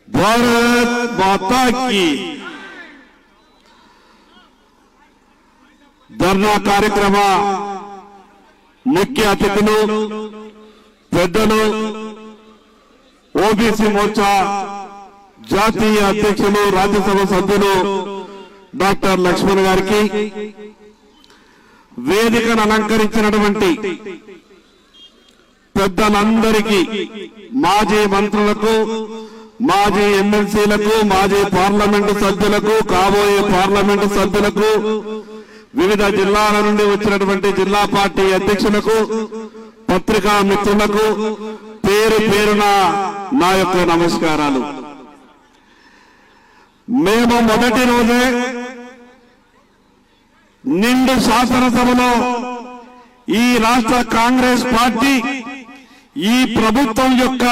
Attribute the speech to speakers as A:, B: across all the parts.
A: భారత్ మాతా key ధర్నా కార్యక్రమ ముఖ్య అతిథులు పెద్దలు ఓబీసీ మోర్చా జాతీయ అధ్యక్షులు రాజ్యసభ సభ్యులు డాక్టర్ లక్ష్మణ్ గారికి, వేదికను అలంకరించినటువంటి పెద్దలందరికీ, మాజీ మంత్రులకు, మాజీ ఎమ్మెల్సీలకు, మాజీ పార్లమెంటు సభ్యులకు, కాబోయే పార్లమెంటు సభ్యులకు, వివిధ జిల్లాల నుండి వచ్చినటువంటి జిల్లా పార్టీ అధ్యక్షులకు, పత్రికా మిత్రులకు పేరు పేరున నా యొక్క నమస్కారాలు. మేము మొదటి రోజే నిండు శాసనసభలో ఈ రాష్ట్ర కాంగ్రెస్ పార్టీ ఈ ప్రభుత్వం యొక్క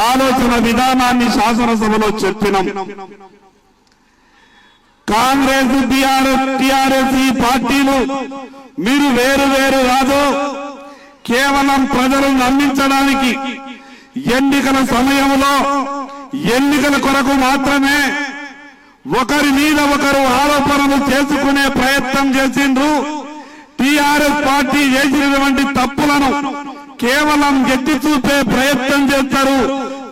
A: ఆలోచన విధానాన్ని శాసనసభలో చెప్పినాం. కాంగ్రెస్ టిఆర్ఎస్ ఈ పార్టీలు మీరు వేరు వేరు కాదు, కేవలం ప్రజలను నమ్మించడానికి ఎన్నికల సమయంలో ఎన్నికల కొరకు మాత్రమే ఒకరి మీద ఒకరు ఆరోపణలు చేసుకునే ప్రయత్నం చేసిండ్రు. టిఆర్ఎస్ పార్టీ చేసినటువంటి తప్పులను కేవలం ఎత్తి చూపే ప్రయత్నం చేస్తారు,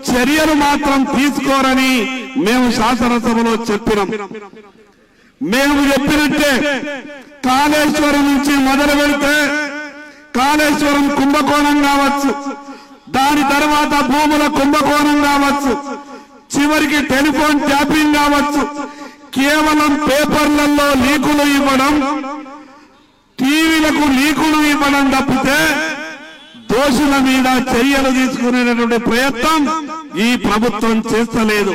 A: చర్యలు మాత్రం తీసుకోరని మేము శాసనసభలో చెప్పినాం. మేము చెప్పినట్టే కాళేశ్వరం నుంచి మొదలు పెడితే కాళేశ్వరం కుంభకోణం కావచ్చు, దాని తర్వాత భూముల కుంభకోణం కావచ్చు, చివరికి టెలిఫోన్ ట్యాపింగ్ కావచ్చు, కేవలం పేపర్లలో లీకులు ఇవ్వడం, టీవీలకు లీకులు ఇవ్వడం తప్పితే దోషుల మీద చర్యలు తీసుకునేటువంటి ప్రయత్నం ఈ ప్రభుత్వం చేస్తలేదు.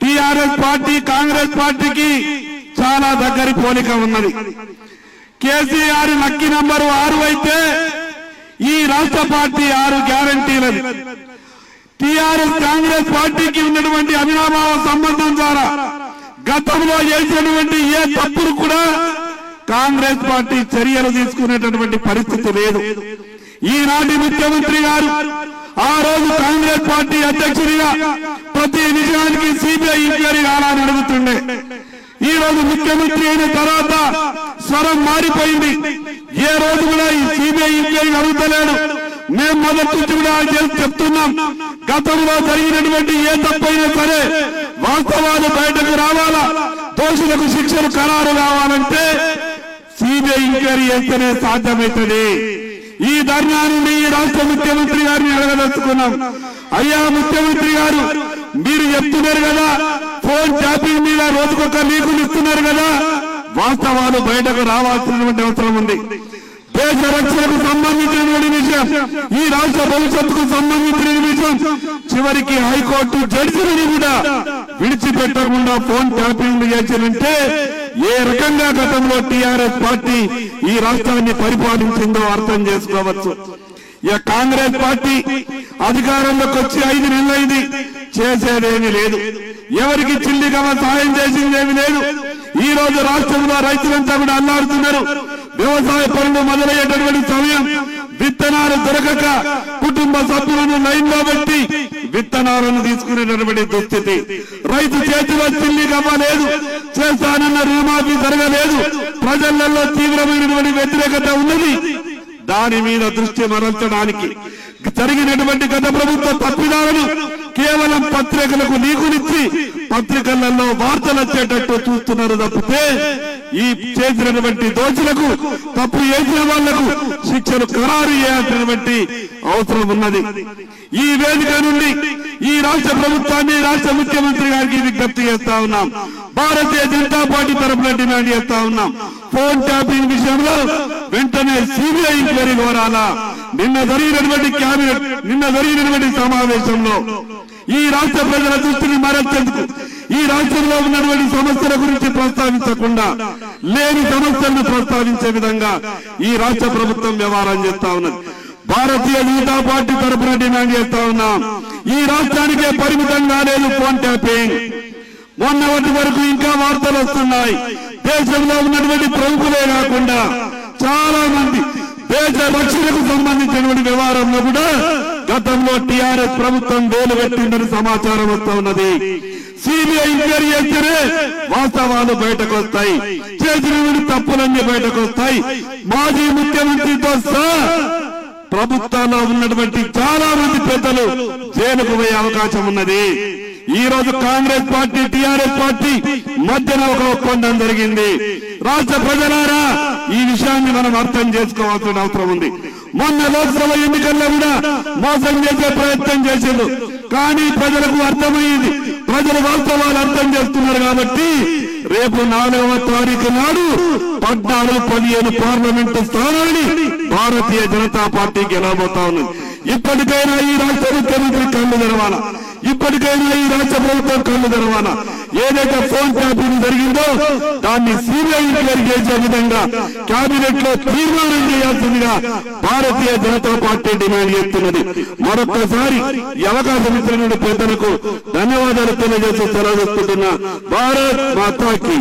A: టిఆర్ఎస్ పార్టీ కాంగ్రెస్ పార్టీకి చాలా దగ్గరి పోలిక ఉన్నది. కేసీఆర్ లక్కీ నంబరు 6 అయితే ఈ రాష్ట్ర పార్టీ 6 గ్యారంటీలది. టిఆర్ఎస్ కాంగ్రెస్ పార్టీకి ఉన్నటువంటి అవినాభావ సంబంధం ద్వారా గతంలో చేసినటువంటి ఏ తప్పులు కూడా కాంగ్రెస్ పార్టీ చర్యలు తీసుకునేటటువంటి పరిస్థితి లేదు. ఈనాటి ముఖ్యమంత్రి గారు ఆ రోజు కాంగ్రెస్ పార్టీ అధ్యక్షుడిగా ప్రతి విషయానికి సిబిఐ ఎంక్వైరీ కావాలని అడుగుతుండే. ఈ రోజు ముఖ్యమంత్రి అయిన తర్వాత స్వరం మారిపోయింది. ఏ రోజు కూడా ఈ సిబిఐ ఎంక్వైరీ అడుగుతలేడు. మేము మొదటి నుంచి కూడా చెప్తున్నాం, గతంలో జరిగినటువంటి ఏ తప్పైనా సరే వాస్తవాలు బయటకు రావాలా, దోషులకు శిక్షలు ఖరారు కావాలంటే సిబిఐ ఎంక్వైరీ చేస్తేనే సాధ్యమవుతుంది. ఈ ధర్నా నుండి ఈ రాష్ట్ర ముఖ్యమంత్రి గారిని అడగదలుచుకున్నాం. అయ్యా ముఖ్యమంత్రి గారు, మీరు చెప్తున్నారు కదా ఫోన్ ట్యాపింగ్ మీద రోజుకొక లీకులు ఇస్తున్నారు కదా, వాస్తవాలు బయటకు రావాల్సినటువంటి అవసరం ఉంది. దేశ రక్షణకు సంబంధించినటువంటి విషయం, ఈ రాష్ట్ర భవిష్యత్తుకు సంబంధించిన విషయం, చివరికి హైకోర్టు జడ్జిని కూడా విడిచిపెట్టకుండా ఫోన్ ట్యాపింగ్ చేసినంటే ఏ రకంగా గతంలో టిఆర్ఎస్ పార్టీ ఈ రాష్ట్రాన్ని పరిపాలించిందో అర్థం చేసుకోవచ్చు. ఇక కాంగ్రెస్ పార్టీ అధికారంలోకి వచ్చి 5 నెలలైంది, చేసేదేమీ లేదు. ఎవరికి చిల్లిగవ సాయం చేసిందేమీ లేదు. ఈ రోజు రాష్ట్రంలో రైతులంతా కూడా అల్లాడుతున్నారు. వ్యవసాయ పనులు మొదలయ్యేటటువంటి సమయం విత్తనాలు దొరకక కుటుంబ సభ్యులను లైన్ లో పెట్టి విత్తనాలను తీసుకునేటటువంటి దుస్థితి. రైతు చేతిలో చిల్లిగవ లేదు, చేస్తానన్న రుణమాఫీ జరగలేదు. ప్రజలలో తీవ్రమైనటువంటి వ్యతిరేకత ఉన్నది. దాని మీద దృష్టి మరల్చడానికి జరిగినటువంటి గత ప్రభుత్వ తప్పిదాలను కేవలం పత్రికలకు లీకులిచ్చి పత్రికలలో వార్తలు వచ్చేటట్టు చూస్తున్నారు తప్పితే ఈ చేసినటువంటి దోషులకు, తప్పు చేసిన వాళ్లకు శిక్షలు ఖరారు చేయాల్సినటువంటి అవసరం ఉన్నది. ఈ వేదిక నుండి ఈ రాష్ట్ర ప్రభుత్వాన్ని, రాష్ట్ర ముఖ్యమంత్రి గారికి విజ్ఞప్తి చేస్తా ఉన్నాం. భారతీయ జనతా పార్టీ తరఫున డిమాండ్ చేస్తా ఉన్నాం. ఫోన్ ట్యాపింగ్ విషయంలో వెంటనే సిబిఐ ఎంక్వైరీ కోరాలా. నిన్న జరిగినటువంటి సమావేశంలో ఈ రాష్ట్ర ప్రజల దృష్టిని మరల్చేందుకు, ఈ రాష్ట్రంలో ఉన్నటువంటి సమస్యల గురించి ప్రస్తావించకుండా లేని సమస్యలను ప్రస్తావించే విధంగా ఈ రాష్ట్ర ప్రభుత్వం వ్యవహారం చేస్తా ఉన్నది. భారతీయ జనతా పార్టీ తరఫున డిమాండ్ చేస్తా ఉన్నాం. ఈ రాష్ట్రానికే పరిమితంగా లేదు ఫోన్ ట్యాపింగ్. మొన్నటి వరకు ఇంకా వార్తలు వస్తున్నాయి. దేశంలో ఉన్నటువంటి ప్రముఖులే కాకుండా చాలా మంది దేశ రక్షణకు సంబంధించినటువంటి వ్యవహారంలో కూడా గతంలో టీఆర్ఎస్ ప్రభుత్వం వేలు పెట్టిందని సమాచారం వస్తా ఉన్నది. సిబిఐ ఎంక్వైరీ చేస్తేనే వాస్తవాలు బయటకు వస్తాయి, చేసిన తప్పులన్నీ బయటకు వస్తాయి. మాజీ ముఖ్యమంత్రితో సహా ప్రభుత్వంలో ఉన్నటువంటి చాలా మంది పెద్దలు జైలుకు పోయే అవకాశం ఉన్నది. ఈ రోజు కాంగ్రెస్ పార్టీ టీఆర్ఎస్ పార్టీ మధ్యన ఒక ఒప్పందం జరిగింది. రాష్ట్ర ప్రజలారా ఈ విషయాన్ని మనం అర్థం చేసుకోవాల్సిన అవసరం ఉంది. మొన్న లోక్సభ ఎన్నికల్లో కూడా మోసం చేసే ప్రయత్నం చేసిండు, కానీ ప్రజలకు అర్థమైంది, ప్రజలు వాస్తవాలు అర్థం చేస్తున్నారు. కాబట్టి రేపు 4వ తారీఖు నాడు 14-15 పార్లమెంటు స్థానాన్ని భారతీయ జనతా పార్టీ గెలవబోతా ఉన్నది. ఇప్పటికైనా ఈ రాష్ట్ర ముఖ్యమంత్రి కళ్ళు తెరవాలా, ఇప్పటికైనా ఈ రాష్ట్ర ప్రభుత్వం కళ్ళు తెరవాలా. ఏదైతే ఫోన్ ట్యాపింగ్ జరిగిందో దాన్ని సిబిఐ ఎంక్వైరీ చేసే విధంగా కేబినెట్ లో తీర్మానం చేయాల్సిందిగా భారతీయ జనతా పార్టీ డిమాండ్ చేస్తున్నది. మరొక్కసారి ఈ అవకాశం ఇచ్చిన పెద్దలకు ధన్యవాదాలు తెలియజేసి సెలవు తీసుకుంటున్నా. భారత్ మాతాకి